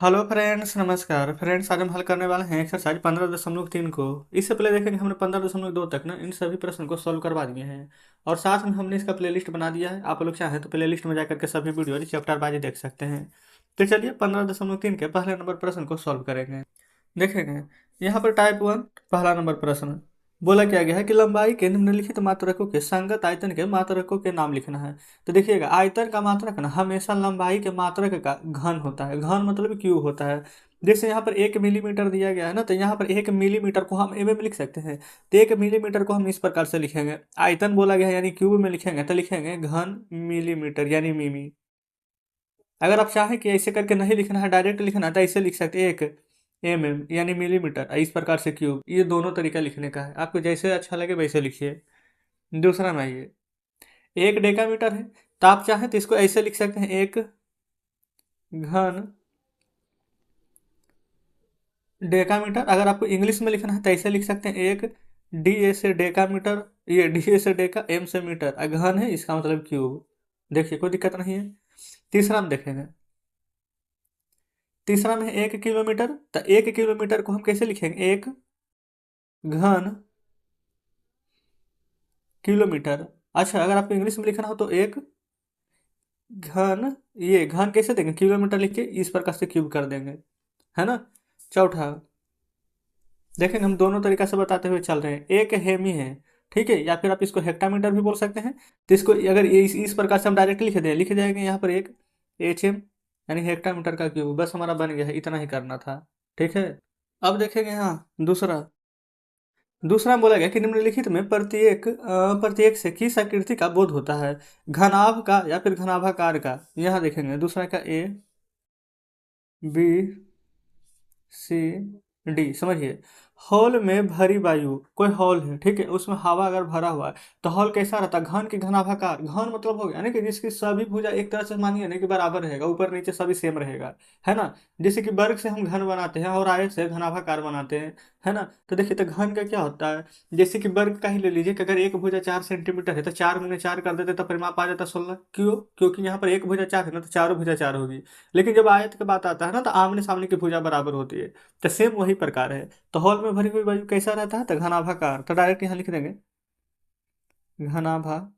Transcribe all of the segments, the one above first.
Hello friends, नमस्कार friends. आज हम हल करने वाले हैं एक्सरसाइज 15.3 को। इससे पहले देखेंगे हमने 15.2 तक ना इन सभी प्रश्न को सॉल्व करवा दिए हैं और साथ में हमने इसका प्लेलिस्ट बना दिया है। आप लोग चाहें तो प्लेलिस्ट में जाकर के सभी वीडियो चैप्टर वाइज देख सकते हैं। तो चलिए 15.3 के पहले नंबर प्रश्न को सॉल्व करेंगे। देखेंगे यहाँ पर टाइप 1 पहला नंबर प्रश्न बोला क्या गया है कि लंबाई के निम्नलिखित मात्रकों के संगत आयतन के मात्रकों के नाम लिखना है। तो देखिएगा, आयतन का मात्रक ना हमेशा लंबाई के मात्रक का घन होता है। घन मतलब क्यूब होता है। जैसे यहाँ पर 1 मिलीमीटर दिया गया है ना, तो यहाँ पर 1 मिलीमीटर को हम एम लिख सकते हैं। तो 1 मिलीमीटर को हम इस प्रकार से लिखेंगे। आयतन बोला गया है यानी क्यूब में लिखेंगे तो लिखेंगे घन मिलीमीटर यानी मिमी। अगर आप चाहें कि ऐसे करके नहीं लिखना है, डायरेक्ट लिखना है, तो ऐसे लिख सकते हैं 1 mm यानी मिलीमीटर, इस प्रकार से क्यूब। ये दोनों तरीका लिखने का है, आपको जैसे अच्छा लगे वैसे लिखिए। दूसरा में आइए, 1 डेकामीटर है, तो आप चाहें तो इसको ऐसे लिख सकते हैं, एक घन डेकामीटर। अगर आपको इंग्लिश में लिखना है तो ऐसे लिख सकते हैं, एक डी ए से डेकामीटर, ये डी ए से डेका, एम से मीटर, घन है इसका मतलब क्यूब। देखिए कोई दिक्कत नहीं है। तीसरा में देखेंगे, तीसरा में है 1 किलोमीटर। तो 1 किलोमीटर को हम कैसे लिखेंगे, एक घन किलोमीटर। अच्छा, अगर आपको इंग्लिश में लिखना हो तो एक घन, ये घन कैसे देंगे, किलोमीटर लिख के इस प्रकार से क्यूब कर देंगे, है ना। चौथा देखेंगे, हम दोनों तरीका से बताते हुए चल रहे हैं। एक हेमी है, ठीक है, या फिर आप इसको हेक्टामीटर भी बोल सकते हैं। तो इसको अगर इस प्रकार से हम डायरेक्ट लिख जाएंगे यहाँ पर एक HM यानी हेक्टामीटर का क्यूब। बस हमारा बन गया है, इतना ही करना था, ठीक है। अब देखेंगे यहाँ दूसरा। दूसरा बोला गया कि निम्नलिखित में प्रत्येक से किस आकृति का बोध होता है, घनाभ का या फिर घनाभाकार का। यहाँ देखेंगे दूसरा का ABCD, समझिए। हॉल में भरी वायु, कोई हॉल है, ठीक है, उसमें हवा अगर भरा हुआ है तो हॉल कैसा रहता है, घन की घनाभाकार। घन मतलब हो गया ना कि जिसकी सभी भुजा एक तरह से मानिए ना कि बराबर रहेगा, ऊपर नीचे सभी सेम रहेगा, है ना। जैसे कि वर्ग से हम घन बनाते हैं और आयत से घनाभाकार बनाते हैं, है ना। तो देखिए, तो घन का क्या होता है, जैसे कि वर्ग का ही ले लीजिए कि अगर एक भुजा 4 सेंटीमीटर है तो 4 × 4 कर देते तो परिमाप आ जाता 16। क्यों? क्योंकि यहाँ पर एक भुजा 4 है ना, तो चारों भुजा 4 होगी। लेकिन जब आयत की बात आता है ना, तो आमने सामने की भुजा बराबर होती है। तो सेम वही प्रकार है। तो हॉल में भरी हुई वायु कैसा रहता है, तो घनाभाकार। तो डायरेक्ट यहाँ लिख देंगे घनाभाकार,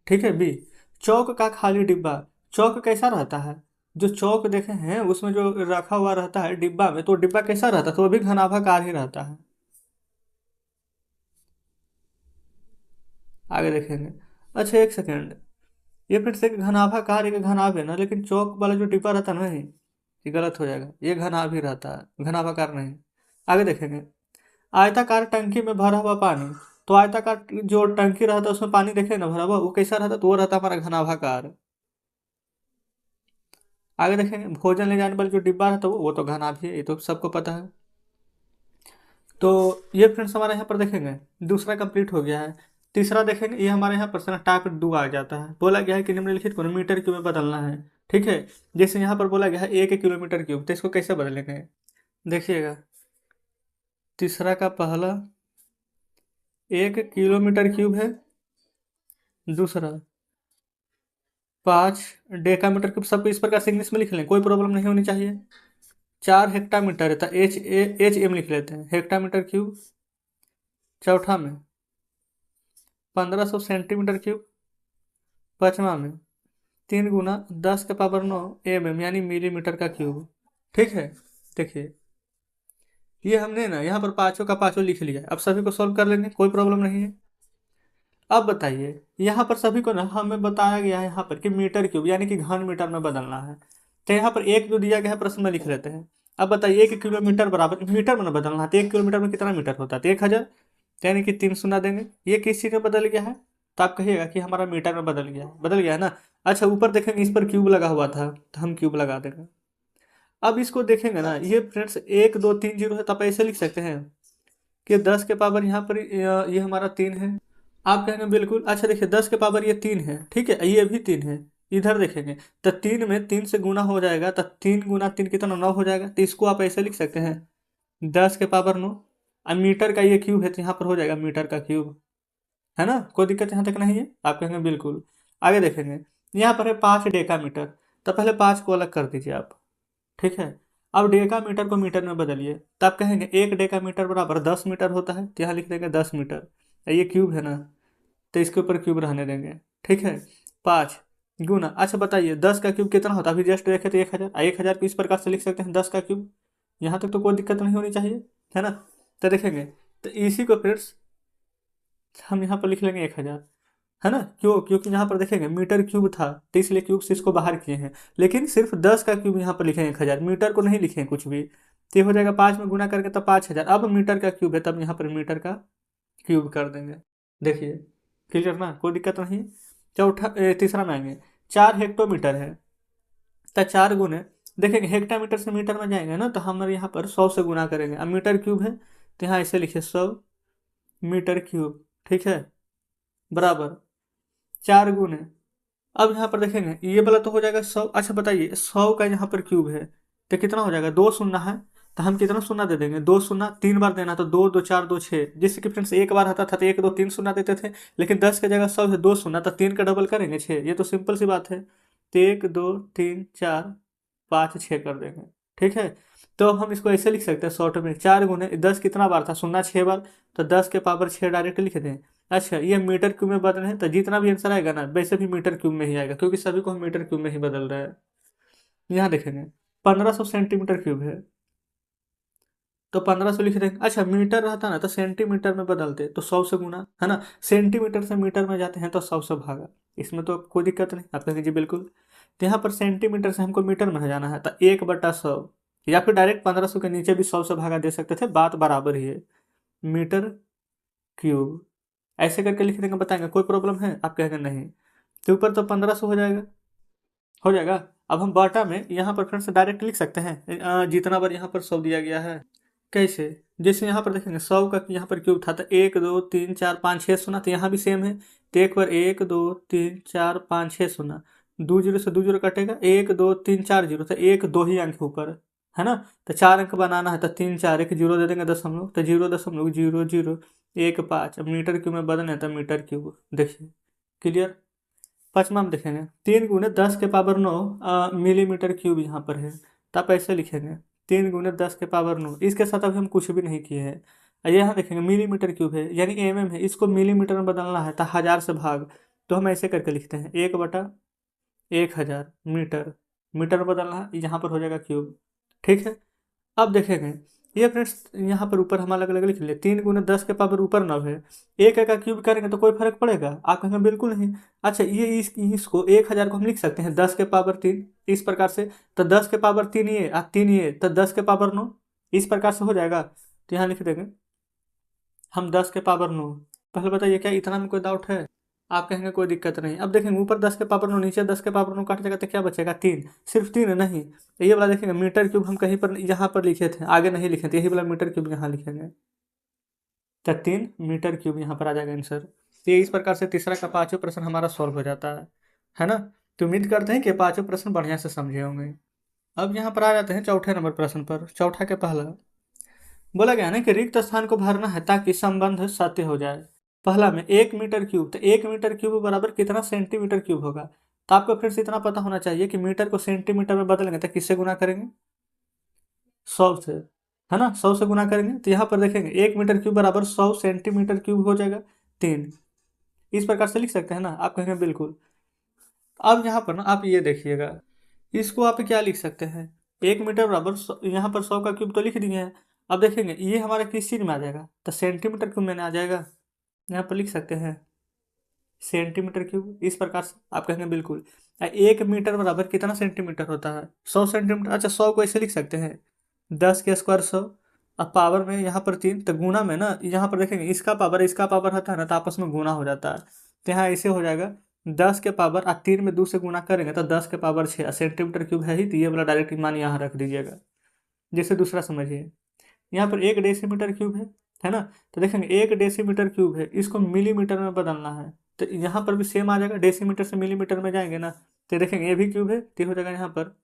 ठीक है। बी, चौक का खाली डिब्बा। चौक कैसा रहता है, जो चौक देखे हैं उसमें जो रखा हुआ रहता है डिब्बा में, तो डिब्बा कैसा रहता है, तो वो भी घनाभाकार ही रहता है। आगे देखेंगे। अच्छा एक सेकेंड, ये फिर से घनाभाकार, एक घनाभ है ना, लेकिन चौक वाला जो डिब्बा रहता है ना, नहीं, ये गलत हो जाएगा, ये घनाभ ही रहता है, घनाभाकार नहीं। आगे देखेंगे, आयताकार टंकी में भरा हुआ पानी। तो आयताकार जो टंकी रहता है उसमें पानी देखे ना भरा हुआ, वो कैसा रहता है, तो वो रहता है हमारा घनाभाकार। आगे देखेंगे, भोजन ले जाने वाला जो डिब्बा रहता है वो तो घनाभ ही है, ये तो सबको पता है। तो ये फ्रेंड्स हमारे यहाँ पर देखेंगे दूसरा कंप्लीट हो गया है। तीसरा देखेंगे, ये हमारे यहाँ प्रश्न टाइप 2 आ जाता है। बोला गया है कि निम्नलिखित को मीटर क्यूब में बदलना है, ठीक है। जैसे यहाँ पर बोला गया है 1 किलोमीटर क्यूब, तो इसको कैसे बदलेंगे, देखिएगा। तीसरा का पहला 1 किलोमीटर क्यूब है, दूसरा 5 डेकामीटर क्यूब। सबको इस प्रकार से इंग्लिश में लिख लें, कोई प्रॉब्लम नहीं होनी चाहिए। 4 हेक्टामीटर है तो HM लिख लेते हैं, हेक्टामीटर क्यूब। चौथा में 1500 सेंटीमीटर क्यूब। पाँचवा में 3 × 10⁻9 mm यानी मिलीमीटर का क्यूब, ठीक है। देखिए, ये हमने ना यहाँ पर पाँचों का पाँचों लिख लिया है। अब सभी को सॉल्व कर लेंगे, कोई प्रॉब्लम नहीं है। अब बताइए, यहाँ पर सभी को ना हमें बताया गया है यहाँ पर कि मीटर क्यूब यानी कि घन मीटर में बदलना है। तो यहाँ पर एक जो दिया गया है प्रश्न में लिख लेते हैं। अब बताइए, 1 किलोमीटर बराबर मीटर में ना बदलना है, तो 1 किलोमीटर में कितना मीटर होता है, तो 1000। तो यानी कि 3 शून्य देंगे। ये किस चीज़ में बदल गया है, तो आप कहिएगा कि हमारा मीटर में बदल गया है ना। अच्छा, ऊपर देखेंगे इस पर क्यूब लगा हुआ था, तो हम क्यूब लगा देंगे। अब इसको देखेंगे ना, ये फ्रेंड्स 1 2 3 0 है, तो आप ऐसे लिख सकते हैं कि 10 के पावर यहाँ पर ये हमारा 3 है। आप कहेंगे बिल्कुल। अच्छा देखिए, 10 के पावर ये 3 है, ठीक है, ये भी 3 है। इधर देखेंगे तो 3 में 3 से गुना हो जाएगा, तो 3 × 3 कितना, 9 हो जाएगा। तो इसको आप ऐसे लिख सकते हैं 10 के पावर 9। अब मीटर का ये क्यूब है तो यहाँ पर हो जाएगा मीटर का क्यूब, है ना। कोई दिक्कत यहाँ तक नहीं है, आप कहेंगे बिल्कुल। आगे देखेंगे, यहाँ पर है 5 डेकामीटर। तो पहले 5 को अलग कर दीजिए आप। ठीक है, अब डेका मीटर को मीटर में बदलिए, तब कहेंगे 1 डेका मीटर बराबर 10 मीटर होता है, तो यहाँ लिख देंगे 10 मीटर। ये क्यूब है ना, तो इसके ऊपर क्यूब रहने देंगे। ठीक है, 5 गुना, अच्छा बताइए 10 का क्यूब कितना होता है, अभी जस्ट देखे तो 1000, 1000 को इस प्रकार से लिख सकते हैं 10 का क्यूब। यहाँ तक तो कोई दिक्कत नहीं होनी चाहिए, है ना। तो देखेंगे, तो इसी को फ्रेंड्स हम यहाँ पर लिख लेंगे 1000, है ना। क्यों, क्योंकि यहाँ पर देखेंगे मीटर क्यूब था, तो इसलिए क्यूब से इसको बाहर किए हैं, लेकिन सिर्फ 10 का क्यूब यहाँ पर लिखेंगे 1000, मीटर को नहीं लिखें कुछ भी। तो ये हो जाएगा 5 में गुना करके तब 5000। अब मीटर का क्यूब है, तब यहाँ पर मीटर का क्यूब कर देंगे। देखिए क्लियर ना, कोई दिक्कत नहीं। तीसरा में आएंगे, 4 हेक्टोमीटर है, तो 4 गुने, देखेंगे हेक्टामीटर से मीटर में जाएंगे ना, तो हमारे यहाँ पर 100 से गुना करेंगे। अब मीटर क्यूब है, तो यहाँ ऐसे लिखिए 100 मीटर क्यूब। ठीक है, बराबर 4 गुने, अब यहाँ पर देखेंगे ये वाला तो हो जाएगा 100। अच्छा बताइए 100 का यहाँ पर क्यूब है, तो कितना हो जाएगा, 2 शून्य है, तो हम कितना शून्य दे देंगे, 2 शून्य 3 बार देना, तो 2 2 4 2 6, जिससे कि फ्रेंड्स एक बार आता था तो 1 2 3 शून्य देते थे, लेकिन 10 की जगह 100 है 2 शून्य, तो 3 का डबल करेंगे 6, ये तो सिंपल सी बात है। तो 1 2 3 4 5 6 कर देंगे। ठीक है, तो अब हम इसको ऐसे लिख सकते हैं शॉर्ट में, 4 गुने 10 कितना बार था, शून्य 6 बार, तो 10 के पावर 6 डायरेक्ट लिख दें। अच्छा ये मीटर क्यूब में बदल है, तो जितना भी आंसर आएगा ना वैसे भी मीटर क्यूब में ही आएगा, क्योंकि सभी को हम मीटर क्यूब में ही बदल रहे हैं। यहाँ देखेंगे 1500 सेंटीमीटर क्यूब है, तो 1500 लिख देंगे। अच्छा मीटर रहता ना तो सेंटीमीटर में बदलते, तो 100 से गुना, है ना। सेंटीमीटर से मीटर में जाते हैं तो 100 से भागा, इसमें तो कोई दिक्कत नहीं, आप कहेंगे जी बिल्कुल। तो यहाँ पर सेंटीमीटर से हमको मीटर में जाना है, तो 1/100, या फिर डायरेक्ट 1500 के नीचे भी 100 से भागा दे सकते थे, बात बराबर ही है। मीटर क्यूब ऐसे करके लिख देंगे, बताएंगे कोई प्रॉब्लम है, आप कहेंगे नहीं। तो ऊपर तो 1500 हो जाएगा, हो जाएगा। अब हम बाटा में यहाँ पर फ्रेंड्स डायरेक्ट लिख सकते हैं, जितना बार यहाँ पर 100 दिया गया है। कैसे, जैसे यहाँ पर देखेंगे 100 का यहाँ पर क्यूब था, तो 1 2 3 4 5 6 सुना, तो यहाँ भी सेम है। तो एक बार 1 2 3 4 5 6 सुना, 2 जीरो से 2 जीरो कटेगा, 1 2 3 4 जीरो, तो 1 2 ही अंक ऊपर, है ना। तो 4 अंक बनाना है, तो 3 4 एक जीरो दे देंगे 10 हम लोग, तो 0.0001 5। अब मीटर क्यूब में बदलना है तो मीटर क्यूब, देखिए क्लियर। पाँचवा में देखेंगे 3 गुने 10 के पावर 9 मिलीमीटर क्यूब यहाँ पर है, तो आप ऐसे लिखेंगे 3 गुने 10 के पावर 9, इसके साथ अभी हम कुछ भी नहीं किए हैं। यहाँ देखेंगे मिलीमीटर क्यूब है, यानी mm है, इसको मिलीमीटर में बदलना है तो 1000 से भाग, तो हम ऐसे करके लिखते हैं 1/1000 मीटर, मीटर में बदलना है, यहाँ पर हो जाएगा क्यूब। ठीक है, अब देखेंगे ये फ्रेंड्स यहाँ पर ऊपर हम अलग अलग लिख लिए, 3 गुने 10 के पावर ऊपर 9 है, एक का क्यूब करेंगे तो कोई फर्क पड़ेगा, आप कहेंगे बिल्कुल नहीं। अच्छा ये इसको 1000 को हम लिख सकते हैं 10 के पावर 3 इस प्रकार से, तो 10 के पावर 3 ये 3 ये, तो 10 के पावर 9 इस प्रकार से हो जाएगा। तो यहाँ लिख देंगे हम 10 के पावर 9। पहले बताइए क्या इतना में कोई डाउट है, आप कहेंगे कोई दिक्कत नहीं। अब देखेंगे ऊपर 10 के पावर 9 नीचे 10 के पावर 9 काट जाएगा, तो क्या बचेगा 3, सिर्फ 3 नहीं। तो ये वाला देखेंगे मीटर क्यूब हम कहीं पर यहाँ पर लिखे थे, आगे नहीं लिखे थे, यही वाला मीटर क्यूब यहाँ लिखेंगे, तो 3 मीटर क्यूब यहाँ पर आ जाएगा आंसर। तो ये इस प्रकार से तीसरा का पाँचों प्रश्न हमारा सॉल्व हो जाता है ना। तो उम्मीद करते हैं कि पाँचों प्रश्न बढ़िया से समझे होंगे। अब यहाँ पर आ जाते हैं चौथे नंबर प्रश्न पर। चौथा के पहला बोला गया ना कि रिक्त स्थान को भरना है ताकि संबंध सत्य हो जाए। पहला में 1 मीटर क्यूब, तो 1 मीटर क्यूब बराबर कितना सेंटीमीटर क्यूब होगा। तो आपको फिर से इतना पता होना चाहिए कि मीटर को सेंटीमीटर में बदलेंगे तो किससे गुना करेंगे, 100 से, है ना। 100 से गुना करेंगे, तो यहाँ पर देखेंगे 1 मीटर क्यूब बराबर 100 सेंटीमीटर क्यूब हो जाएगा 3, इस प्रकार से लिख सकते हैं ना, आप कहेंगे बिल्कुल। अब यहाँ पर ना आप ये देखिएगा, इसको आप क्या लिख सकते हैं, 1 मीटर बराबर यहाँ पर 100 का क्यूब तो लिख दिए हैं। अब देखेंगे ये हमारा किस चीज़ में आ जाएगा, तो सेंटीमीटर क्यूब में आ जाएगा, यहाँ पर लिख सकते हैं सेंटीमीटर क्यूब, इस प्रकार से आप कहेंगे बिल्कुल। 1 मीटर बराबर कितना सेंटीमीटर होता है, 100 सेंटीमीटर। अच्छा 100 को ऐसे लिख सकते हैं 10 के स्क्वायर 100, अब पावर में यहाँ पर 3, तो गुना में ना यहाँ पर देखेंगे इसका पावर होता है ना, तो आपस में गुना हो जाता है। तो यहाँ ऐसे हो जाएगा 10 के पावर 3 में 2 से गुना करेंगे तो 10 के पावर 6 सेंटीमीटर क्यूब है ही, तो ये वाला डायरेक्ट मान यहाँ रख दीजिएगा। जैसे दूसरा समझिए, यहाँ पर 1 डेसीमीटर क्यूब है ना। तो देखेंगे 1 डेसीमीटर क्यूब है, इसको मिलीमीटर में बदलना है, तो यहाँ पर भी सेम आ जाएगा, डेसीमीटर से मिलीमीटर में जाएंगे ना, तो देखेंगे ये भी क्यूब है, तो हो जाएगा यहाँ पर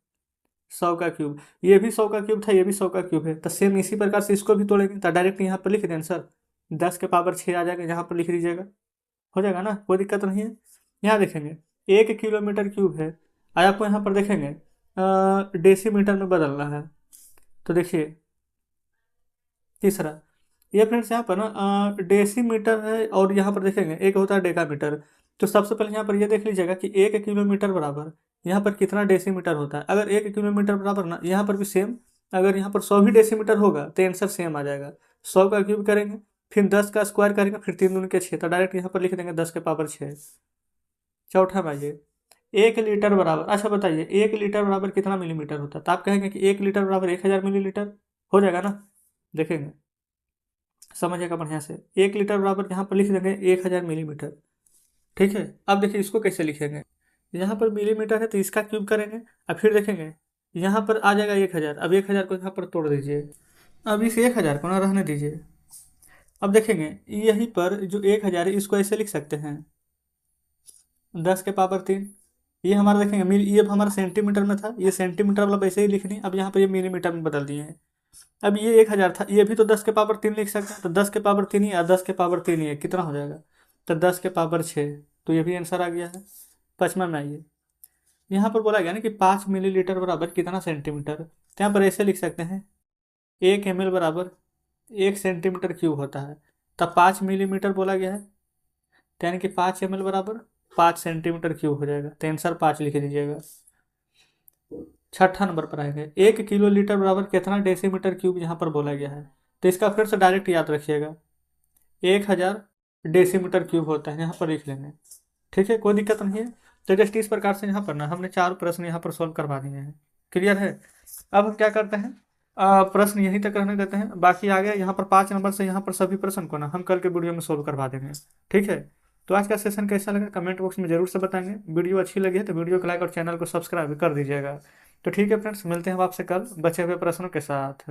100 का क्यूब, ये भी 100 का क्यूब था, ये भी 100 का क्यूब है, तो सेम इसी प्रकार से इसको भी तोड़ेंगे, तो डायरेक्ट यहाँ पर लिख दें आंसर 10 के पावर 6 आ जाएगा, यहाँ पर लिख दीजिएगा, हो जाएगा ना, कोई दिक्कत नहीं है। यहाँ देखेंगे 1 किलोमीटर क्यूब है, आज आपको यहाँ पर देखेंगे डेसीमीटर में बदलना है। तो देखिए तीसरा, ये फ्रेंड्स यहाँ पर ना डेसीमीटर है, और यहाँ पर देखेंगे एक होता है डेकामीटर। तो सबसे पहले यहाँ पर ये देख लीजिएगा कि 1 किलोमीटर बराबर यहाँ पर कितना डेसीमीटर होता है। अगर 1 किलोमीटर बराबर ना, यहाँ पर भी सेम, अगर यहाँ पर 100 भी डेसीमीटर होगा तो आंसर सेम आ जाएगा। 100 का क्यूब करेंगे, फिर 10 का स्क्वायर करेंगे, फिर 3 दूनी के 6, तो डायरेक्ट यहाँ पर लिख देंगे 10 के पावर 6। चौथा में आइए, 1 लीटर बराबर, अच्छा बताइए 1 लीटर बराबर कितना मिलीमीटर होता है। तो आप कहेंगे कि 1 लीटर बराबर 1000 मिलीलीटर हो जाएगा ना। देखेंगे, समझिएगा बढ़िया से, 1 लीटर बराबर यहाँ पर लिख देंगे 1000 मिलीमीटर। ठीक है, अब देखिए इसको कैसे लिखेंगे। यहाँ पर मिलीमीटर है तो इसका क्यूब करेंगे, अब फिर देखेंगे यहाँ पर आ जाएगा 1000। अब 1000 को यहाँ पर तोड़ दीजिए, अब इस 1000 को ना रहने दीजिए। अब देखेंगे यहीं पर जो 1000 है इसको ऐसे लिख सकते हैं 10 के पावर 3। ये हमारा देखेंगे मिल, ये हमारा सेंटीमीटर में था, ये सेंटीमीटर वाला वैसे ही लिखनी, अब यहाँ पर ये मिलीमीटर में बदल दिए हैं। अब ये 1000 था, ये भी तो 10 के पावर 3 लिख सकते हैं, तो 10 के पावर 3 ही, 10 के पावर 3 ही है, कितना हो जाएगा, तो 10 के पावर 6। तो ये भी आंसर आ गया है। पचमा में आइए, यहाँ पर बोला गया ना कि 5 मिलीलीटर बराबर कितना सेंटीमीटर, तो यहाँ पर ऐसे लिख सकते हैं 1 ml बराबर 1 सेंटीमीटर क्यूब होता है। तब 5 मिलीमीटर बोला गया है, तो यानी कि 5 ml बराबर 5 सेंटीमीटर क्यूब हो जाएगा, तो आंसर 5 लिख दीजिएगा। छठा नंबर पर आएंगे, 1 किलो लीटर बराबर कितना डेसीमीटर क्यूब यहाँ पर बोला गया है। तो इसका फिर से डायरेक्ट याद रखिएगा, 1000 डेसीमीटर क्यूब होता है, यहाँ पर लिख लेंगे। ठीक है, कोई दिक्कत नहीं है। तो जस्ट इस प्रकार से यहाँ पर ना हमने 4 प्रश्न यहाँ पर सॉल्व करवा दिए हैं। क्लियर है। अब हम क्या करते हैं, प्रश्न यहीं तक रहने देते हैं, बाकी आगे यहाँ पर 5 नंबर से यहाँ पर सभी प्रश्न को ना हम कल के वीडियो में सोल्व करवा देंगे। ठीक है, तो आज का सेशन कैसा लगा कमेंट बॉक्स में जरूर से बताएंगे। वीडियो अच्छी लगी है तो वीडियो को लाइक और चैनल को सब्सक्राइब कर दीजिएगा। तो ठीक है फ्रेंड्स, मिलते हैं आपसे कल बचे हुए प्रश्नों के साथ।